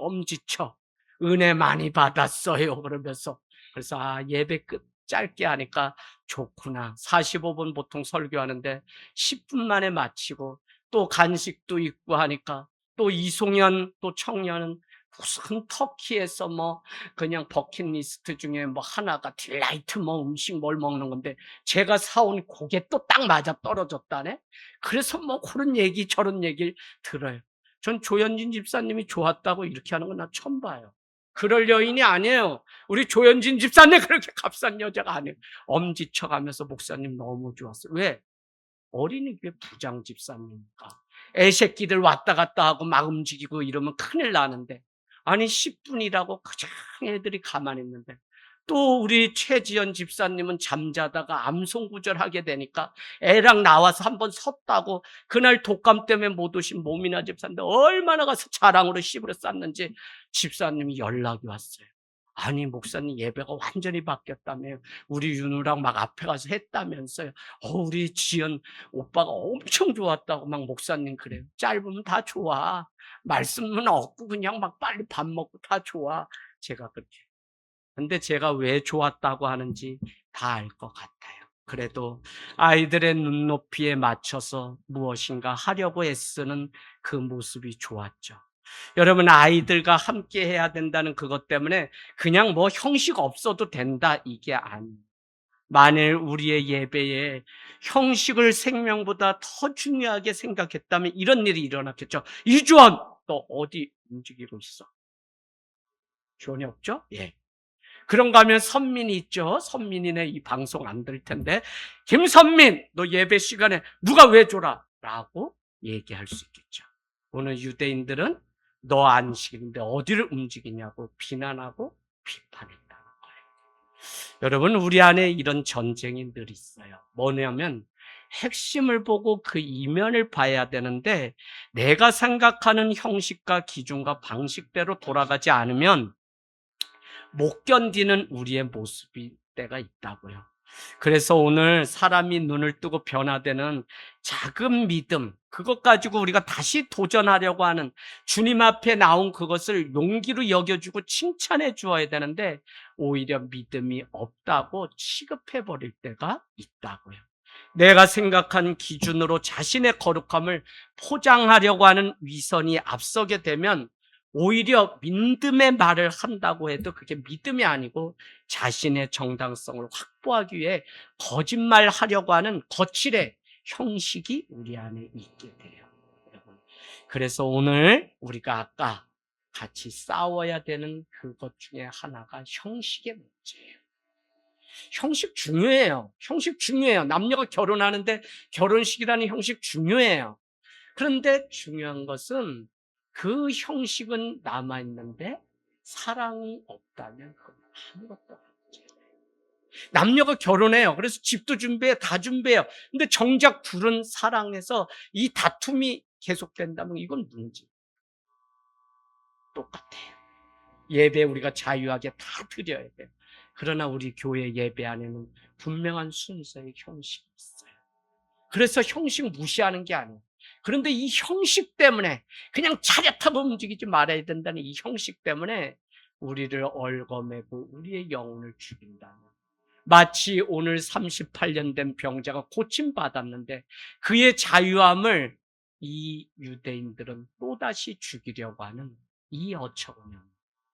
은혜 많이 받았어요. 그러면서 그래서 예배 끝 짧게 하니까 좋구나. 45분 보통 설교하는데 10분 만에 마치고 또 간식도 있고 하니까 또 이송현 또 청년은 무슨 터키에서 뭐 그냥 버킷리스트 중에 뭐 하나가 딜라이트 뭐 음식 뭘 먹는 건데 제가 사온 고게 또 딱 맞아 떨어졌다네. 그래서 뭐 그런 얘기 저런 얘기를 들어요. 전 조현진 집사님이 좋았다고 이렇게 하는 건 나 처음 봐요. 그럴 여인이 아니에요. 우리 조현진 집사님 그렇게 값싼 여자가 아니에요. 엄지쳐가면서 목사님 너무 좋았어요. 왜? 어린이교회 부장 집사님이니까. 애새끼들 왔다 갔다 하고 막 움직이고 이러면 큰일 나는데, 아니 10분이라고 그냥 애들이 가만히 있는데, 또 우리 최지연 집사님은 잠자다가 암송구절하게 되니까 애랑 나와서 한번 섰다고, 그날 독감 때문에 못 오신 모미나 집사인데 얼마나 가서 자랑으로 씹으러 쌌는지 집사님이 연락이 왔어요. 아니 목사님 예배가 완전히 바뀌었다며, 우리 윤우랑 막 앞에 가서 했다면서요. 우리 지연 오빠가 엄청 좋았다고. 막 목사님 그래요. 짧으면 다 좋아. 말씀은 없고 그냥 막 빨리 밥 먹고 다 좋아. 제가 그렇게. 근데 제가 왜 좋았다고 하는지 다 알 것 같아요. 그래도 아이들의 눈높이에 맞춰서 무엇인가 하려고 애쓰는 그 모습이 좋았죠. 여러분, 아이들과 함께 해야 된다는 그것 때문에 그냥 뭐 형식 없어도 된다 이게 아니에요. 만일 우리의 예배에 형식을 생명보다 더 중요하게 생각했다면 이런 일이 일어났겠죠. 이주원, 너 어디 움직이고 있어? 주원이 없죠? 예. 그런가 하면 선민이 있죠. 선민이네 이 방송 안 들 텐데, 김선민, 너 예배 시간에 누가 왜 줘라? 라고 얘기할 수 있겠죠. 오늘 유대인들은 너 안식인데 어디를 움직이냐고 비난하고 비판했다는 거예요. 여러분, 우리 안에 이런 전쟁이 늘 있어요. 뭐냐면 핵심을 보고 그 이면을 봐야 되는데, 내가 생각하는 형식과 기준과 방식대로 돌아가지 않으면 못 견디는 우리의 모습이 때가 있다고요. 그래서 오늘 사람이 눈을 뜨고 변화되는 작은 믿음, 그것 가지고 우리가 다시 도전하려고 하는, 주님 앞에 나온 그것을 용기로 여겨주고 칭찬해 주어야 되는데 오히려 믿음이 없다고 취급해 버릴 때가 있다고요. 내가 생각한 기준으로 자신의 거룩함을 포장하려고 하는 위선이 앞서게 되면 오히려 믿음의 말을 한다고 해도 그게 믿음이 아니고 자신의 정당성을 확보하기 위해 거짓말하려고 하는 거칠의 형식이 우리 안에 있게 돼요. 여러분. 그래서 오늘 우리가 아까 같이 싸워야 되는 그것 중에 하나가 형식의 문제예요. 형식 중요해요. 형식 중요해요. 남녀가 결혼하는데 결혼식이라는 형식 중요해요. 그런데 중요한 것은 그 형식은 남아있는데 사랑이 없다면 그건 아무것도 아니죠. 남녀가 결혼해요. 그래서 집도 준비해, 다 준비해요. 근데 정작 둘은 사랑해서 이 다툼이 계속된다면 이건 문제. 똑같아요. 예배 우리가 자유하게 다 드려야 돼요. 그러나 우리 교회 예배 안에는 분명한 순서의 형식이 있어요. 그래서 형식 무시하는 게 아니에요. 그런데 이 형식 때문에 그냥 차렷하고 움직이지 말아야 된다는 이 형식 때문에 우리를 얽어매고 우리의 영혼을 죽인다는, 마치 오늘 38년 된 병자가 고침받았는데 그의 자유함을 이 유대인들은 또다시 죽이려고 하는 이 어처구니함.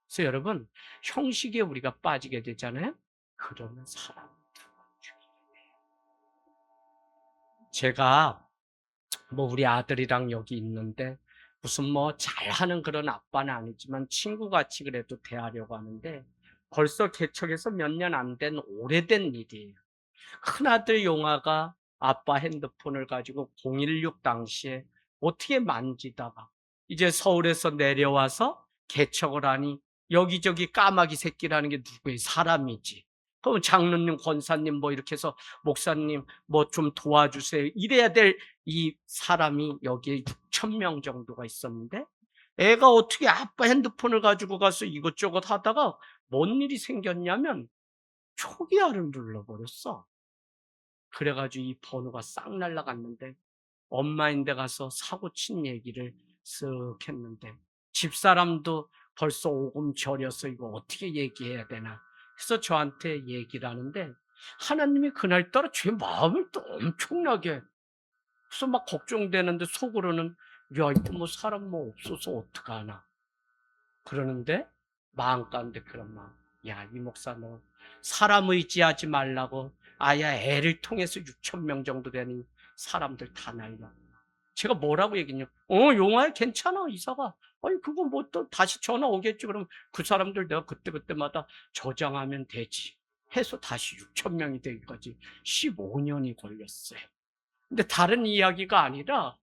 그래서 여러분, 형식에 우리가 빠지게 되잖아요. 그러면 사람을 죽이게 돼요. 제가 뭐 우리 아들이랑 여기 있는데 무슨 뭐 잘하는 그런 아빠는 아니지만 친구같이 그래도 대하려고 하는데, 벌써 개척해서 몇 년 안 된 오래된 일이에요. 큰아들 용아가 아빠 핸드폰을 가지고 016 당시에 어떻게 만지다가 이제 서울에서 내려와서 개척을 하니 여기저기 까마귀 새끼라는 게 누구예요? 사람이지. 그럼 장로님, 권사님 뭐 이렇게 해서 목사님 뭐 좀 도와주세요 이래야 될 이 사람이 여기에 6천 명 정도가 있었는데, 애가 어떻게 아빠 핸드폰을 가지고 가서 이것저것 하다가 뭔 일이 생겼냐면 초기화를 눌러버렸어. 그래가지고 이 번호가 싹 날라갔는데, 엄마인데 가서 사고 친 얘기를 쓱 했는데 집사람도 벌써 오금 저려서 이거 어떻게 얘기해야 되나 해서 저한테 얘기를 하는데, 하나님이 그날따라 제 마음을 또 엄청나게, 그래서 막 걱정되는데 속으로는 야 이거 뭐 사람 뭐 없어서 어떡하나 그러는데, 마음 가운데 그런 마음, 야 이 목사 너 사람 의지하지 말라고 아야 애를 통해서 6천 명 정도 되는 사람들 다 날라. 제가 뭐라고 얘기했냐, 용화야 괜찮아 이사가, 아니 그거 뭐 또 다시 전화 오겠지. 그럼 그 사람들 내가 그때그때마다 저장하면 되지 해서 다시 6천 명이 되기까지 15년이 걸렸어요. 근데 다른 이야기가 아니라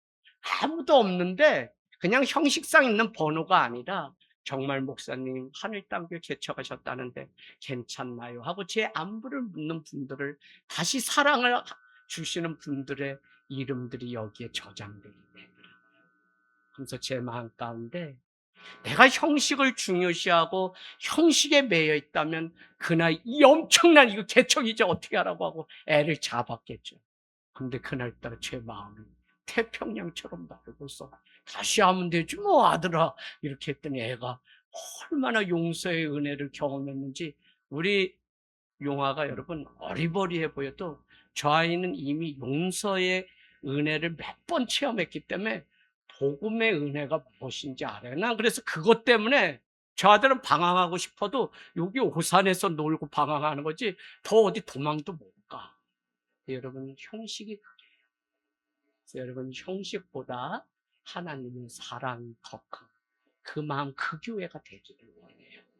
아무도 없는데 그냥 형식상 있는 번호가 아니라 정말 목사님 하늘땅길 개척하셨다는데 괜찮나요? 하고 제 안부를 묻는 분들을 다시 사랑을 주시는 분들의 이름들이 여기에 저장되게 되더라고요. 그래서 제 마음 가운데 내가 형식을 중요시하고 형식에 매여 있다면 그날 이 엄청난 이거 개척이제 어떻게 하라고 하고 애를 잡았겠죠. 근데 그날따라 제 마음이 태평양처럼 넓어서 다시 하면 되지 뭐 아들아 이렇게 했더니 애가 얼마나 용서의 은혜를 경험했는지. 우리 용화가 여러분 어리버리해 보여도 저 아이는 이미 용서의 은혜를 몇 번 체험했기 때문에 복음의 은혜가 무엇인지 알아요. 난 그래서 그것 때문에 저 아들은 방황하고 싶어도 여기 오산에서 놀고 방황하는 거지 더 어디 도망도 못 가. 여러분 형식이 그래서 여러분 형식보다 하나님의 사랑이 더 큰 그 마음 그 교회가 되기를 원해요.